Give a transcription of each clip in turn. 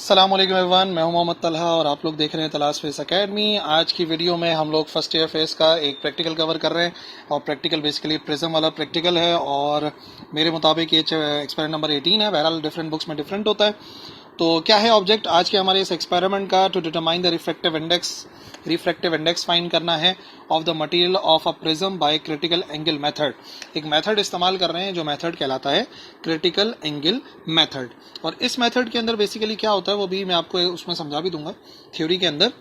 अस्सलाम वालेकुम एवरीवन, मैं हूं मोहम्मद तलहा और आप लोग देख रहे हैं तलाश फेस एकेडमी। आज की वीडियो में हम लोग फर्स्ट ईयर फेस का एक प्रैक्टिकल कवर कर रहे हैं और प्रैक्टिकल बेसिकली प्रिज्म वाला प्रैक्टिकल है और मेरे मुताबिक ये एक्सपेरिमेंट नंबर 18 है। बहरहाल डिफरेंट बुक्स में डिफरेंट होता है। तो क्या है ऑब्जेक्ट आज के हमारे इस एक्सपेरिमेंट का? To determine the refractive index find करना है of the material of a prism by critical angle method. एक मेथड इस्तेमाल कर रहे हैं जो मेथड कहलाता है क्रिटिकल एंगल मेथड। और इस मेथड के अंदर बेसिकली क्या होता है वो भी मैं आपको उसमें समझा भी दूंगा थ्योरी के अंदर।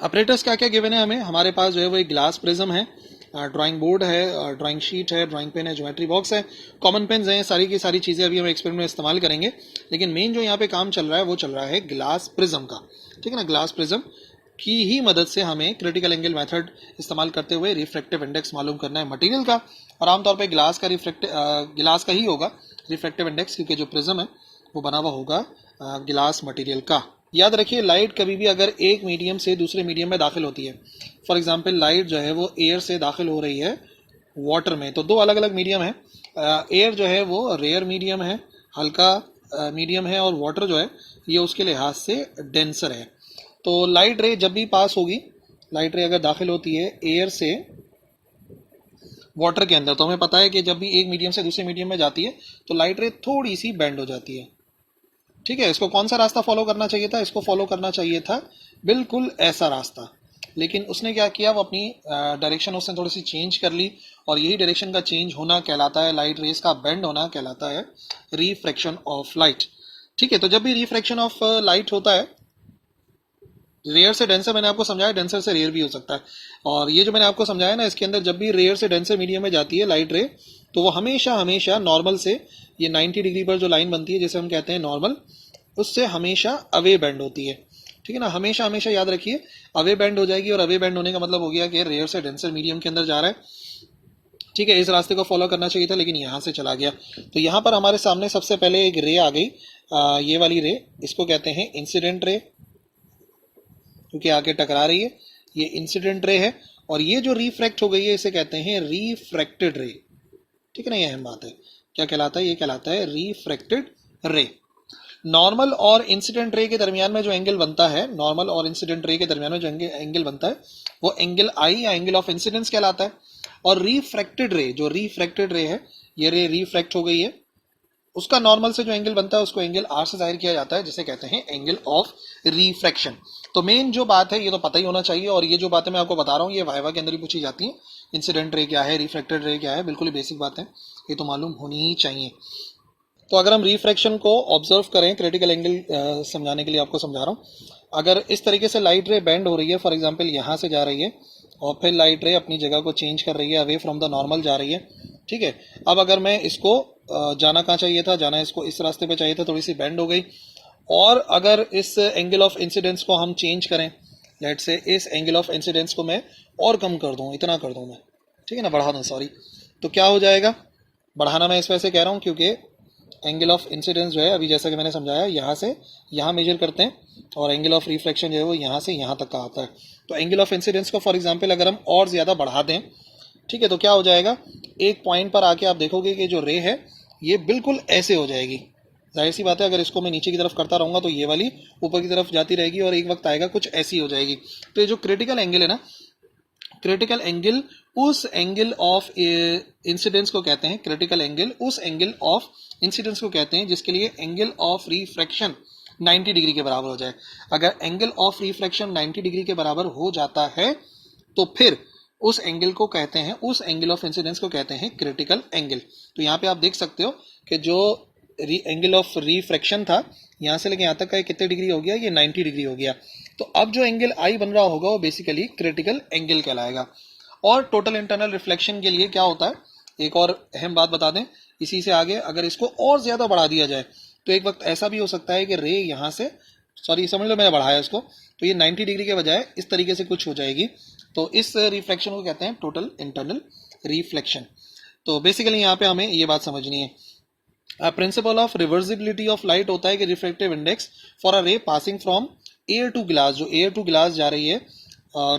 ऑपरेटर्स क्या क्या गिवन है हमें? हमारे पास जो है वो एक ग्लास प्रिज्म है, ड्राइंग बोर्ड है, ड्राइंग शीट है, ड्राइंग पेन है, ज्योमेट्री बॉक्स है, कॉमन पेन्स हैं, सारी की सारी चीज़ें अभी हम एक्सपेरिमेंट में इस्तेमाल करेंगे। लेकिन मेन जो यहाँ पे काम चल रहा है वो चल रहा है ग्लास प्रिज्म का। ठीक है ना, ग्लास प्रिज्म की ही मदद से हमें क्रिटिकल एंगल मेथड इस्तेमाल करते हुए रिफ्रैक्टिव इंडेक्स मालूम करना है मटेरियल का। और आमतौर पर ग्लास का ही होगा रिफ्रैक्टिव इंडेक्स, क्योंकि जो प्रिज्म है वो बना हुआ होगा ग्लास मटेरियल का। याद रखिए, लाइट कभी भी अगर एक मीडियम से दूसरे मीडियम में दाखिल होती है, फॉर एग्जांपल लाइट जो है वो एयर से दाखिल हो रही है वाटर में, तो दो अलग अलग मीडियम है। एयर जो है वो रेयर मीडियम है, हल्का मीडियम है, और वाटर जो है ये उसके लिहाज से डेंसर है। तो लाइट रे जब भी पास होगी, लाइट रे अगर दाखिल होती है एयर से वाटर के अंदर, तो हमें पता है कि जब भी एक मीडियम से दूसरे मीडियम में जाती है तो लाइट रे थोड़ी सी बेंड हो जाती है। ठीक है, इसको कौन सा रास्ता फॉलो करना चाहिए था? इसको फॉलो करना चाहिए था बिल्कुल ऐसा रास्ता। लेकिन उसने क्या किया, वो अपनी डायरेक्शन उसने थोड़ी सी चेंज कर ली, और यही डायरेक्शन का चेंज होना कहलाता है, लाइट रेस का बेंड होना कहलाता है रिफ्रैक्शन ऑफ लाइट। ठीक है, तो जब भी रिफ्रैक्शन ऑफ लाइट होता है, रेयर से डेंसर मैंने आपको समझाया, डेंसर से रेयर भी हो सकता है। और ये जो मैंने आपको समझाया ना, इसके अंदर जब भी रेयर से डेंसर मीडियम में जाती है लाइट रे, तो वो हमेशा हमेशा नॉर्मल से, ये 90 डिग्री पर जो लाइन बनती है जिसे हम कहते हैं नॉर्मल, उससे हमेशा अवे बेंड होती है। ठीक है ना, हमेशा हमेशा याद रखिए अवे बेंड हो जाएगी। और अवे बेंड होने का मतलब हो गया कि रेयर से डेंसर मीडियम के अंदर जा रहा है। ठीक है, इस रास्ते को फॉलो करना चाहिए था लेकिन यहाँ से चला गया। तो यहाँ पर हमारे सामने सबसे पहले एक रे आ गई, ये वाली रे, इसको कहते हैं इंसिडेंट रे, क्योंकि आके टकरा रही है, ये इंसिडेंट रे है। और ये जो रिफ्रैक्ट हो गई है इसे कहते हैं रिफ्रैक्टेड रे। ठीक है ना, ये अहम बात है। क्या कहलाता है? ये कहलाता है रिफ्रैक्टेड रे। नॉर्मल और इंसिडेंट रे के दरमियान में जो एंगल बनता है, नॉर्मल और इंसिडेंट रे के दरमियान में जो एंगल बनता है वो एंगल आई या एंगल ऑफ इंसिडेंस कहलाता है। और रिफ्रैक्टेड रे, जो रिफ्रैक्टेड रे है, ये रे रिफ्रैक्ट हो गई है, उसका नॉर्मल से जो एंगल बनता है उसको एंगल आर से जाहिर किया जाता है, जिसे कहते हैं एंगल ऑफ रिफ्रैक्शन। तो मेन जो बात है ये तो पता ही होना चाहिए, और ये जो बातें मैं आपको बता रहा हूँ ये वाइवा के अंदर ही पूछी जाती है। इंसिडेंट रे क्या है, रिफ्रैक्टेड रे क्या है, बिल्कुल ही बेसिक बात है, ये तो मालूम होनी ही चाहिए। तो अगर हम रिफ्रैक्शन को ऑब्जर्व करें, क्रिटिकल एंगल समझाने के लिए आपको समझा रहा हूँ। अगर इस तरीके से लाइट रे बेंड हो रही है, फॉर एग्जांपल यहाँ से जा रही है और फिर लाइट रे अपनी जगह को चेंज कर रही है, अवे फ्रॉम द नॉर्मल जा रही है। ठीक है, अब अगर मैं इसको जाना कहाँ चाहिए था, जाना इसको इस रास्ते पे चाहिए था, थोड़ी सी बेंड हो गई। और अगर इस एंगल ऑफ इंसिडेंस को हम चेंज करें, लेट से इस एंगल ऑफ इंसिडेंस को मैं और कम कर दूँ, इतना कर दूँ मैं, ठीक है ना, बढ़ा दूँ, सॉरी, तो क्या हो जाएगा? बढ़ाना मैं इस वजह से कह रहा हूँ क्योंकि एंगल ऑफ इंसिडेंस जो है, अभी जैसा कि मैंने समझाया, यहाँ से यहाँ मेजर करते हैं, और एंगल ऑफ रिफ्लेक्शन जो है वो यहाँ से यहाँ तक का आता है। तो एंगल ऑफ इंसिडेंस को फॉर एग्जांपल अगर हम और ज़्यादा बढ़ा दें, ठीक है, तो क्या हो जाएगा? एक पॉइंट पर आके आप देखोगे कि जो रे है ये बिल्कुल ऐसे हो जाएगी। जाहिर सी बात है, अगर इसको मैं नीचे की तरफ करता रहूँगा तो ये वाली ऊपर की तरफ जाती रहेगी, और एक वक्त आएगा कुछ ऐसी हो जाएगी। तो ये जो क्रिटिकल एंगल है ना, क्रिटिकल एंगल उस एंगल ऑफ इंसिडेंस को कहते हैं, क्रिटिकल एंगल उस एंगल ऑफ इंसिडेंस को कहते हैं जिसके लिए एंगल ऑफ रिफ्रैक्शन 90 डिग्री के बराबर हो जाए। अगर एंगल ऑफ रिफ्रैक्शन 90 डिग्री के बराबर हो जाता है तो फिर उस एंगल को कहते हैं, उस एंगल ऑफ इंसिडेंस को कहते हैं क्रिटिकल एंगल। तो यहाँ पे आप देख सकते हो कि जो एंगल ऑफ रिफ्रैक्शन था यहाँ से लेके यहाँ तक का कितने डिग्री हो गया, ये 90 डिग्री हो गया। तो अब जो एंगल आई बन रहा होगा वो बेसिकली क्रिटिकल एंगल कहलाएगा। और टोटल इंटरनल रिफ्लेक्शन के लिए क्या होता है, एक और अहम बात बता दें इसी से आगे, अगर इसको और ज्यादा बढ़ा दिया जाए तो एक वक्त ऐसा भी हो सकता है कि रे यहाँ से, सॉरी समझ लो मैंने बढ़ाया इसको, तो ये 90 डिग्री के बजाय इस तरीके से कुछ हो जाएगी। तो इस रिफ्लेक्शन को कहते हैं टोटल इंटरनल रिफ्लेक्शन। तो बेसिकली यहाँ पे हमें ये बात समझनी है। Principle of reversibility of light होता है कि refractive index for a ray passing from air to glass, जो एयर टू ग्लास जा रही है,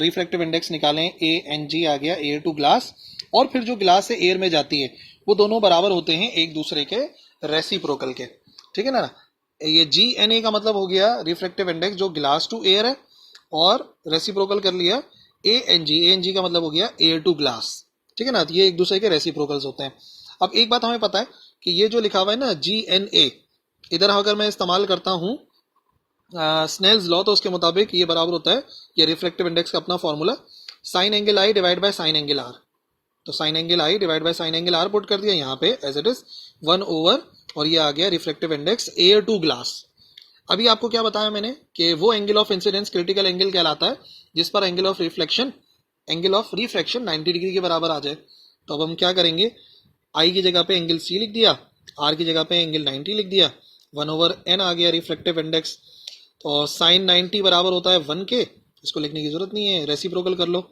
रिफ्रैक्टिव इंडेक्स निकालें, ए एन जी आ गया, एयर टू ग्लास, और फिर जो ग्लास से एयर में जाती है वो दोनों बराबर होते हैं एक दूसरे के रेसिप्रोकल के। ठीक है ना, ये GNA का मतलब हो गया रिफ्रैक्टिव इंडेक्स जो ग्लास टू एयर है, और रेसिप्रोकल कर लिया ANG का मतलब हो गया एयर टू ग्लास। ठीक है ना, तो ये एक दूसरे के रेसिप्रोकल्स होते हैं। अब एक बात हमें पता है कि ये जो लिखा हुआ है ना GNA, इधर अगर मैं इस्तेमाल करता हूँ स्नेल्स लॉ, तो उसके मुताबिक ये बराबर होता है, ये रिफ्रैक्टिव इंडेक्स का अपना formula sine angle I divide by sine angle R. तो sine angle I divide by sine angle R put कर दिया यहाँ पे एज इट इज 1/, और ये आ गया refractive index air to glass. अभी आपको क्या बताया मैंने कि वो angle of incidence critical angle कहलाता है जिस पर एंगल ऑफ रिफ्लेक्शन 90 डिग्री के बराबर आ जाए। तो अब हम क्या करेंगे, आई की जगह पे एंगल सी लिख दिया, आर की जगह पे एंगल 90 लिख दिया, 1/n आ गया रिफ्लेक्टिव इंडेक्स। तो साइन 90 बराबर होता है 1 के, इसको लिखने की जरूरत नहीं है, रेसिप्रोकल कर लो,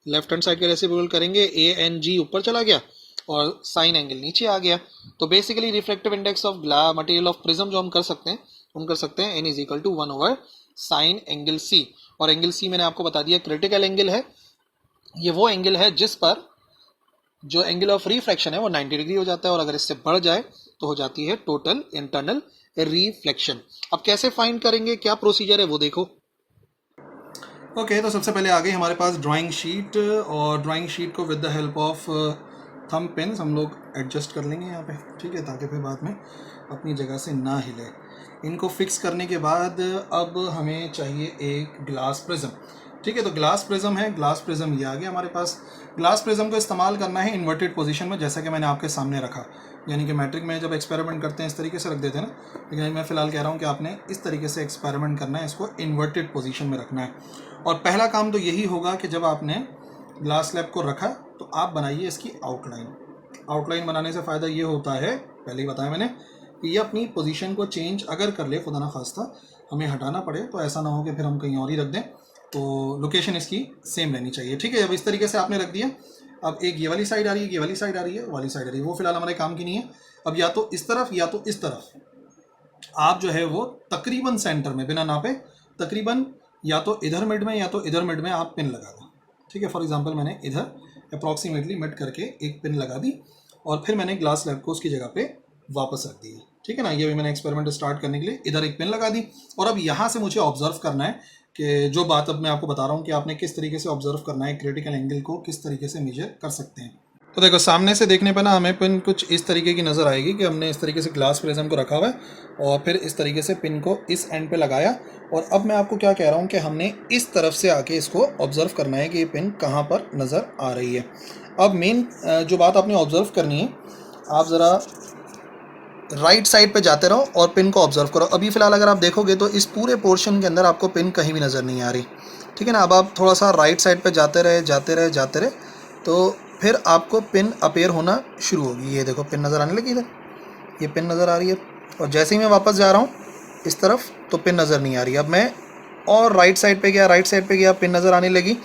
लेफ्ट हैंड साइड के रेसिप्रोकल करेंगे, ANG ऊपर चला गया और साइन एंगल नीचे आ गया। तो basically reflective index of material of prism जो हम कर सकते हैं n is equal to 1/, sine angle C। और एंगल C मैंने आपको बता दिया क्रिटिकल एंगल है, ये वो एंगल है जिस पर जो एंगल ऑफ रिफ्लेक्शन है वो 90 डिग्री हो जाता है, और अगर इससे बढ़ जाए तो हो जाती है टोटल इंटरनल रिफ्लेक्शन। अब कैसे फाइंड करेंगे, क्या प्रोसीजर है वो देखो। ओके, तो सबसे पहले आ गई हमारे पास ड्राइंग शीट, और ड्राइंग शीट को with the help of thumb pen हम लोग एडजस्ट कर लेंगे यहाँ पे, ठीक है, ताकि फिर बाद में अपनी जगह से ना हिले। इनको फिक्स करने के बाद अब हमें चाहिए एक ग्लास प्रिज्म। ठीक है, तो ग्लास प्रिज्म है, ग्लास प्रिज्म ये आ गया हमारे पास। ग्लास प्रिज्म को इस्तेमाल करना है इन्वर्टेड पोजीशन में, जैसा कि मैंने आपके सामने रखा, यानी कि मैट्रिक में जब एक्सपेरिमेंट करते हैं इस तरीके से रख देते हैं ना, लेकिन मैं फ़िलहाल कह रहा हूँ कि आपने इस तरीके से एक्सपेरिमेंट करना है, इसको इन्वर्टेड पोजीशन में रखना है। और पहला काम तो यही होगा कि जब आपने ग्लास स्लैब को रखा तो आप बनाइए इसकी आउटलाइन। आउटलाइन बनाने से फ़ायदा ये होता है, पहले ही बताया मैंने, कि ये अपनी पोजीशन को चेंज अगर कर ले, खुदा ना खास्ता हमें हटाना पड़े, तो ऐसा ना हो कि फिर हम कहीं और ही रख दें, तो लोकेशन इसकी सेम रहनी चाहिए। ठीक है, अब इस तरीके से आपने रख दिया। अब एक ये वाली साइड आ रही है, ये वाली साइड आ रही है, वाली साइड आ रही है, वो फिलहाल हमारे काम की नहीं है। अब या तो इस तरफ या तो इस तरफ आप जो है वो तकरीबन सेंटर में बिना नापे, तकरीबन या तो इधर मिड में या तो इधर मिड में आप पिन लगा दो। ठीक है, फॉर एग्जांपल मैंने इधर अप्रॉक्सीमेटली मिड करके एक पिन लगा दी, और फिर मैंने ग्लास स्लैब को उसकी जगह पे वापस रख दिया। ठीक है ना, ये भी मैंने एक्सपेरिमेंट स्टार्ट करने के लिए इधर एक पिन लगा दी। और अब यहाँ से मुझे ऑब्जर्व करना है कि जो बात अब मैं आपको बता रहा हूँ कि आपने किस तरीके से ऑब्जर्व करना है, क्रिटिकल एंगल को किस तरीके से मेजर कर सकते हैं। तो देखो, सामने से देखने पर ना हमें पिन कुछ इस तरीके की नज़र आएगी कि हमने इस तरीके से ग्लास प्रिज्म को रखा हुआ है, और फिर इस तरीके से पिन को इस एंड पे लगाया। और अब मैं आपको क्या कह रहा हूँ कि हमने इस तरफ से आके इसको ऑब्जर्व करना है कि ये पिन कहाँ पर नज़र आ रही है। अब मेन जो बात आपने ऑब्जर्व करनी है, आप ज़रा राइट साइड पे जाते रहो और पिन को ऑब्जर्व करो। अभी फ़िलहाल अगर आप देखोगे तो इस पूरे पोर्शन के अंदर आपको पिन कहीं भी नज़र नहीं आ रही। ठीक है ना, अब आप थोड़ा सा राइट साइड पे जाते रहे तो फिर आपको पिन अपेयर होना शुरू होगी। ये देखो, पिन नज़र आने लगी इधर, ये पिन नज़र आ रही है, और जैसे ही मैं वापस जा रहा हूँ इस तरफ तो पिन नज़र नहीं आ रही। अब मैं और राइट साइड पे गया, पिन नज़र आने लगी,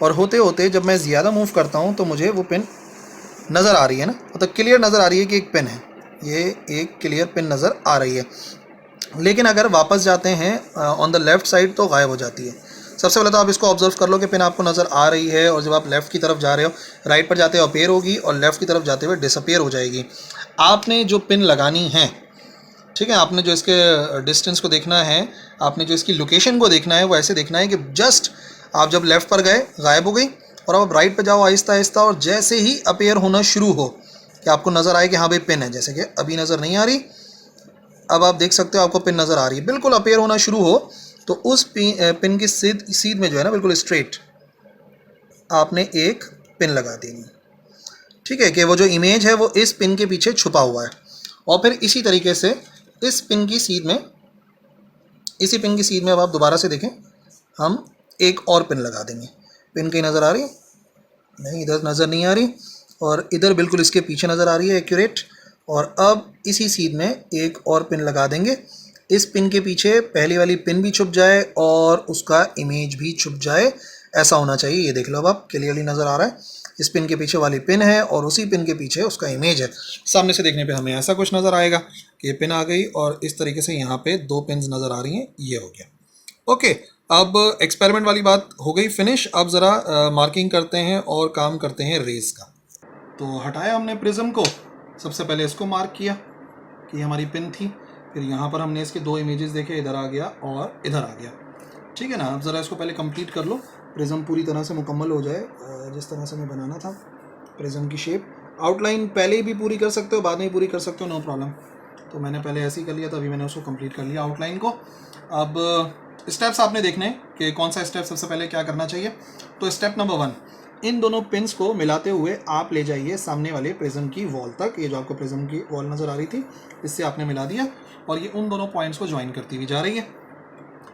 और होते होते जब मैं ज़्यादा मूव करता हूँ तो मुझे वो पिन नज़र आ रही है ना, मतलब क्लियर नज़र आ रही है कि एक पिन है, ये एक क्लियर पिन नज़र आ रही है। लेकिन अगर वापस जाते हैं ऑन द लेफ़्ट साइड तो गायब हो जाती है। सबसे पहले तो आप इसको ऑब्जर्व कर लो कि पिन आपको नज़र आ रही है, और जब आप लेफ़्ट की तरफ जा रहे हो, राइट पर जाते हुए अपेयर होगी और लेफ़्ट की तरफ जाते हुए डिसअपेयर हो जाएगी। आपने जो पिन लगानी है, ठीक है, आपने जो इसके डिस्टेंस को देखना है, आपने जो इसकी लोकेशन को देखना है, वो ऐसे देखना है कि जस्ट आप जब लेफ़्ट पर गए गायब हो गई, और अब आप राइट पर जाओ आहिस्ता आहिस्ता, और जैसे ही अपेयर होना शुरू हो कि आपको नज़र आए कि हाँ भाई पिन है, जैसे कि अभी नज़र नहीं आ रही, अब आप देख सकते हो आपको पिन नज़र आ रही है, बिल्कुल अपेयर होना शुरू हो तो उस पिन की सीध में जो है ना, बिल्कुल स्ट्रेट आपने एक पिन लगा देनी। ठीक है, कि वो जो इमेज है वो इस पिन के पीछे छुपा हुआ है, और फिर इसी तरीके से इस पिन की सीध में, इसी पिन की सीध में अब आप दोबारा से देखें, हम एक और पिन लगा देंगे। पिन कहीं नज़र आ रही है? नहीं, इधर नज़र नहीं आ रही, और इधर बिल्कुल इसके पीछे नज़र आ रही है एक्यूरेट। और अब इसी सीध में एक और पिन लगा देंगे, इस पिन के पीछे पहली वाली पिन भी छुप जाए और उसका इमेज भी छुप जाए, ऐसा होना चाहिए। ये देख लो, अब आप क्लियरली नज़र आ रहा है, इस पिन के पीछे वाली पिन है और उसी पिन के पीछे उसका इमेज है। सामने से देखने पे हमें ऐसा कुछ नज़र आएगा कि ये पिन आ गई, और इस तरीके से यहाँ पे दो पिन्स नज़र आ रही हैं, ये हो गया। ओके, अब एक्सपेरिमेंट वाली बात हो गई फिनिश। अब ज़रा मार्किंग करते हैं और काम करते हैं रेस का। तो हटाया हमने प्रिज्म को, सबसे पहले इसको मार्क किया कि हमारी पिन थी, फिर यहाँ पर हमने इसके 2 इमेजेस देखे, इधर आ गया और इधर आ गया। ठीक है ना। अब ज़रा इसको पहले कंप्लीट कर लो, प्रिज्म पूरी तरह से मुकम्मल हो जाए जिस तरह से हमें बनाना था प्रिज्म की शेप। आउटलाइन पहले ही भी पूरी कर सकते हो, बाद में भी पूरी कर सकते हो, नो प्रॉब्लम। तो मैंने पहले ऐसे ही कर लिया था, अभी मैंने उसको कंप्लीट कर लिया आउटलाइन को। अब स्टेप्स आपने देखने कि कौन सा स्टेप सबसे पहले क्या करना चाहिए। तो स्टेप नंबर 1, इन दोनों पिन्स को मिलाते हुए आप ले जाइए सामने वाले प्रिज्म की वॉल तक। ये जो आपको प्रिज्म की वॉल नज़र आ रही थी, इससे आपने मिला दिया और ये उन दोनों पॉइंट्स को ज्वाइन करती हुई जा रही है।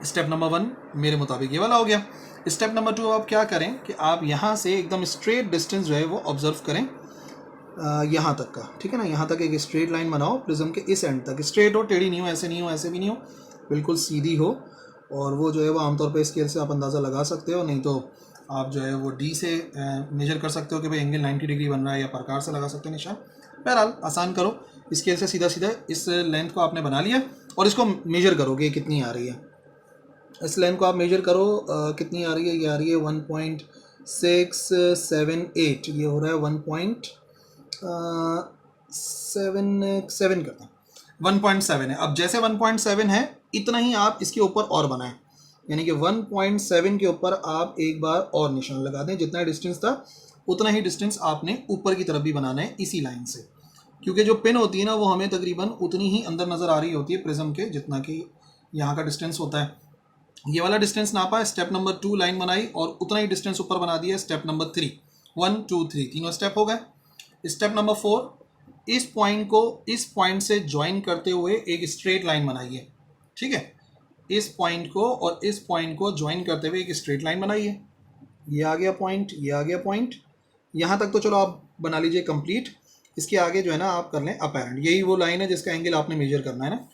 स्टेप नंबर 1 मेरे मुताबिक ये वाला हो गया। स्टेप नंबर 2 आप क्या करें कि आप यहाँ से एकदम स्ट्रेट डिस्टेंस जो है वो ऑब्जर्व करें यहाँ तक का। ठीक है ना। यहाँ तक एक स्ट्रेट लाइन बनाओ प्रिज्म के इस एंड तक, स्ट्रेट हो, टेढ़ी नहीं हो, ऐसे नहीं हो, ऐसे भी नहीं हो, बिल्कुल सीधी हो। और वो जो है वो आमतौर पे स्केल से आप अंदाज़ा लगा सकते हो, नहीं तो आप जो है वो डी से मेजर कर सकते हो कि भाई एंगल 90 डिग्री बन रहा है, या प्रकार से लगा सकते हो निशान। बहरहाल आसान करो, स्केल से सीधा सीधा इस लेंथ को आपने बना लिया और इसको मेजर करोगे कितनी आ रही है। इस लेंथ को आप मेजर करो कितनी आ रही है। ये आ रही है 1.678, ये हो रहा है 1.77 करते हैं, 1.7 है। अब जैसे 1.7 है इतना ही आप इसके ऊपर और बनाएं, यानी कि 1.7 के ऊपर आप एक बार और निशान लगा दें। जितना डिस्टेंस था उतना ही डिस्टेंस आपने ऊपर की तरफ भी बनाना है इसी लाइन से, क्योंकि जो पिन होती है ना वो हमें तकरीबन उतनी ही अंदर नज़र आ रही होती है प्रिज्म के जितना कि यहाँ का डिस्टेंस होता है। ये वाला डिस्टेंस नापा है, स्टेप नंबर 2 लाइन बनाई और उतना ही डिस्टेंस ऊपर बना दिया। स्टेप नंबर 3, 1 2 3 तीनों स्टेप हो गए। स्टेप नंबर 4, इस पॉइंट को इस पॉइंट से ज्वाइन करते हुए एक स्ट्रेट लाइन बनाइए। ठीक है, इस पॉइंट को और इस पॉइंट को ज्वाइन करते हुए एक स्ट्रेट लाइन बनाइए। ये आ गया पॉइंट, ये आ गया पॉइंट। यहाँ तक तो चलो आप बना लीजिए कंप्लीट। इसके आगे जो है ना आप कर लें अपैरेंट, यही वो लाइन है जिसका एंगल आपने मेजर करना है ना।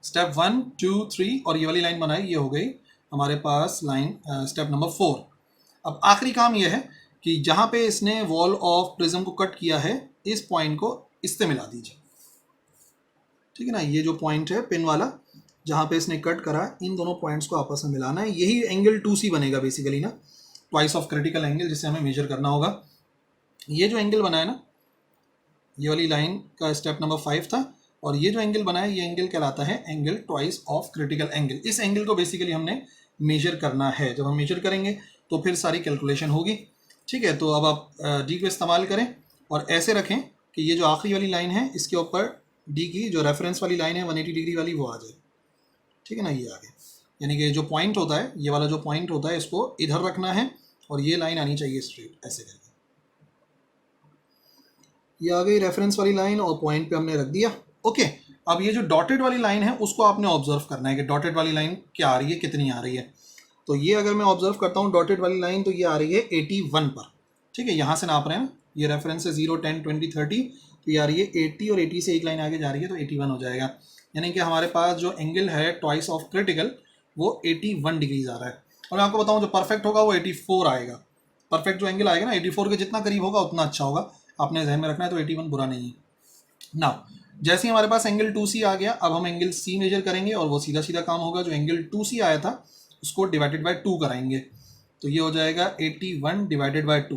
स्टेप 1 2 3 और ये वाली लाइन बनाई, ये हो गई हमारे पास लाइन स्टेप नंबर 4। अब आखिरी काम ये है कि जहाँ पे इसने वॉल ऑफ प्रिज्म को कट किया है इस पॉइंट को इससे मिला दीजिए। ठीक है ना। ये जो पॉइंट है पिन वाला जहाँ पे इसने कट करा, इन दोनों पॉइंट्स को आपस में मिलाना है। यही एंगल 2C बनेगा बेसिकली ना, ट्वाइस ऑफ क्रिटिकल एंगल, जिसे हमें मेजर करना होगा। ये जो एंगल बना है ना, ये वाली लाइन का स्टेप नंबर 5 था, और ये जो एंगल बना है ये एंगल कहलाता है angle twice of critical angle. इस एंगल को बेसिकली हमने मेजर करना है। जब हम मेजर करेंगे तो फिर सारी कैलकुलेशन होगी। ठीक है, तो अब आप डी को इस्तेमाल करें और ऐसे रखें कि ये जो आखिरी वाली लाइन है इसके ऊपर डी की जो रेफरेंस वाली लाइन है 180 डिग्री वाली वो आ जाए। ठीक है ना, ये आ गया। यानी कि जो पॉइंट होता है, ये वाला जो पॉइंट होता है इसको इधर रखना है और ये लाइन आनी चाहिए स्ट्रेट, ऐसे करके। ये आ गई रेफरेंस वाली लाइन और पॉइंट पे हमने रख दिया। ओके, अब ये जो डॉटेड वाली लाइन है उसको आपने ऑब्जर्व करना है कि डॉटेड वाली लाइन क्या आ रही है, कितनी आ रही है। तो ये अगर मैं ऑब्जर्व करता हूँ डॉटेड वाली लाइन, तो ये आ रही है 81 पर। ठीक है, यहाँ से नाप रहे हैं, ये रेफरेंस है 0 10 20 30, तो ये आ रही है 80 और 80 से एक लाइन आगे जा रही है तो 81 हो जाएगा। यानी कि हमारे पास जो एंगल है ट्वाइस ऑफ क्रिटिकल वो 81 डिग्रीज आ रहा है। और मैं आपको बताऊँ जो परफेक्ट होगा वो 84 आएगा। परफेक्ट जो एंगल आएगा ना 84 के जितना करीब होगा उतना अच्छा होगा, आपने ध्यान में रखना है। तो 81 बुरा नहीं है ना। जैसे ही हमारे पास एंगल 2C आ गया, अब हम एंगल C मेजर करेंगे और वो सीधा सीधा काम होगा। जो एंगल 2C आया था उसको डिवाइडेड बाय 2 कराएंगे, तो ये हो जाएगा 81 डिवाइडेड बाय 2।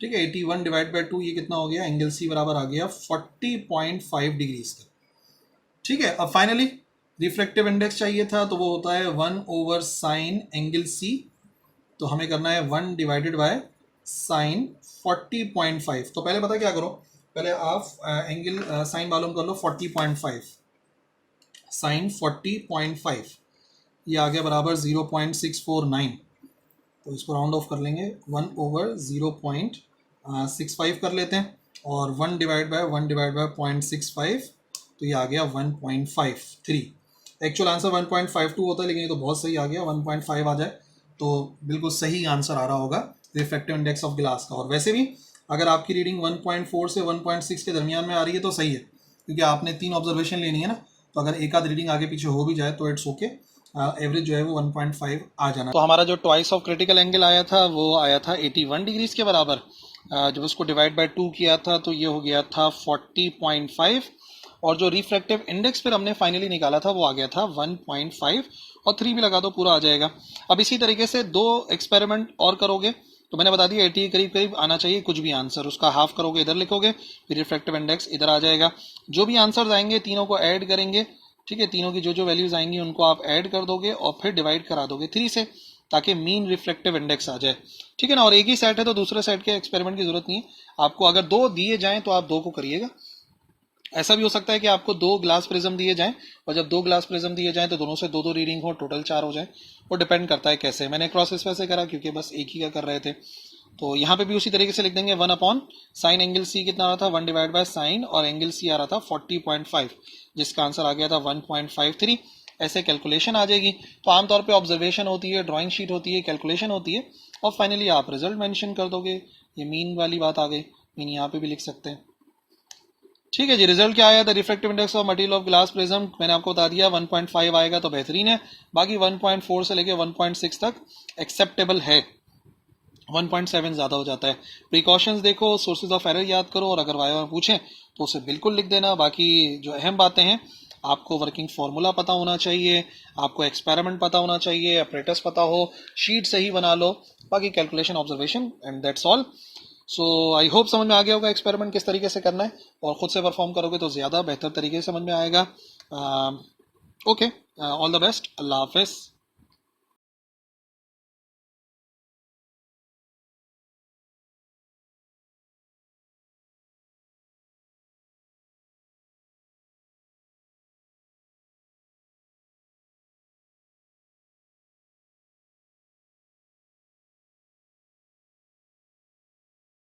ठीक है, 81 डिवाइड बाय 2 ये कितना हो गया, एंगल C बराबर आ गया 40.5 डिग्रीज का। ठीक है, अब फाइनली रिफ्लेक्टिव इंडेक्स चाहिए था, तो वो होता है 1/sin एंगल C। तो हमें करना है 1 डिवाइडेड बाय साइन 40.5। तो पहले पता क्या करो, पहले आप एंगल साइन मालूम कर लो 40.5, साइन 40.5 ये आ गया बराबर 0.649। तो इसको राउंड ऑफ कर लेंगे, 1/0.65 कर लेते हैं और 1 डिवाइड बाय 0.65, तो ये आ गया 1.53। एक्चुअल आंसर 1.52 होता है, लेकिन ये तो बहुत सही आ गया, 1.5 आ जाए तो बिल्कुल सही आंसर आ रहा होगा रिफ्लेक्टिव इंडेक्स ऑफ ग्लास का। और वैसे भी अगर आपकी रीडिंग 1.4 से 1.6 के दरमियान में आ रही है तो सही है, क्योंकि आपने 3 ऑब्जर्वेशन लेनी है ना। तो अगर एक आध रीडिंग आगे पीछे हो भी जाए तो इट्स ओके, एवरेज जो है वो 1.5 आ जाना। तो हमारा जो ट्वाइस ऑफ क्रिटिकल एंगल आया था वो आया था 81 डिग्रीज के बराबर। जब उसको डिवाइड बाय 2 किया था तो ये हो गया था 40.5, और जो रिफ्रैक्टिव इंडेक्स फिर हमने फाइनली निकाला था वो आ गया था 1.5, और 3 भी लगा दो पूरा आ जाएगा। अब इसी तरीके से 2 एक्सपेरिमेंट और करोगे तो मैंने बता दिया 80 के करीब करीब आना चाहिए कुछ भी आंसर, उसका हाफ करोगे इधर लिखोगे, फिर रिफ्लेक्टिव इंडेक्स इधर आ जाएगा। जो भी आंसर्स आएंगे तीनों को ऐड करेंगे ठीक है, तीनों की जो जो वैल्यूज आएंगी उनको आप ऐड कर दोगे और फिर डिवाइड करा दोगे 3 से, ताकि मीन रिफ्लेक्टिव इंडेक्स आ जाए। ठीक है ना, और एक ही सेट है तो दूसरे सेट के एक्सपेरिमेंट की जरूरत नहीं है आपको। अगर 2 दिए जाएं तो आप 2 को करिएगा। ऐसा भी हो सकता है कि आपको 2 ग्लास प्रिज्म दिए जाएं, और जब 2 ग्लास प्रिज्म दिए जाएं तो दोनों से 2 रीडिंग हो, टोटल 4 हो जाए। वो डिपेंड करता है कैसे। मैंने क्रॉस इस वजह से करा क्योंकि बस एक ही का कर रहे थे। तो यहाँ पे भी उसी तरीके से लिख देंगे 1 अपॉन साइन एंगल सी कितना आ रहा था 1 डिवाइड बाय साइन, और एंगल सी आ रहा था 40.5, जिसका आंसर आ गया था 1.53। ऐसे कैलकुलेशन आ जाएगी। तो आमतौर पे ऑब्जर्वेशन होती है, ड्राइंग शीट होती है, कैलकुलेशन होती है, और फाइनली आप रिजल्ट मेंशन कर दोगे। ये मीन वाली बात आ गई, मीन यहाँ पे भी लिख सकते हैं। ठीक है जी, रिजल्ट क्या आया? The reflective index of material of glass prism मैंने आपको बता दिया 1.5 आएगा तो बेहतरीन है, बाकी 1.4 से लेके 1.6 तक एक्सेप्टेबल है, 1.7 ज्यादा हो जाता है। प्रिकॉशंस देखो, सोर्सेज ऑफ एरर याद करो, और अगर वाइवा में पूछें तो उसे बिल्कुल लिख देना। बाकी जो अहम बातें हैं, आपको वर्किंग फार्मूला पता होना चाहिए, आपको एक्सपेरिमेंट पता होना चाहिए, अपरेटस पता हो, शीट सही बना लो, बाकी calculation observation, and that's all. So I hope समझ में आ गया होगा एक्सपेरिमेंट किस तरीके से करना है, और खुद से परफॉर्म करोगे तो ज़्यादा बेहतर तरीके से समझ में आएगा। ओके, ऑल द बेस्ट, अल्लाह हाफिज़।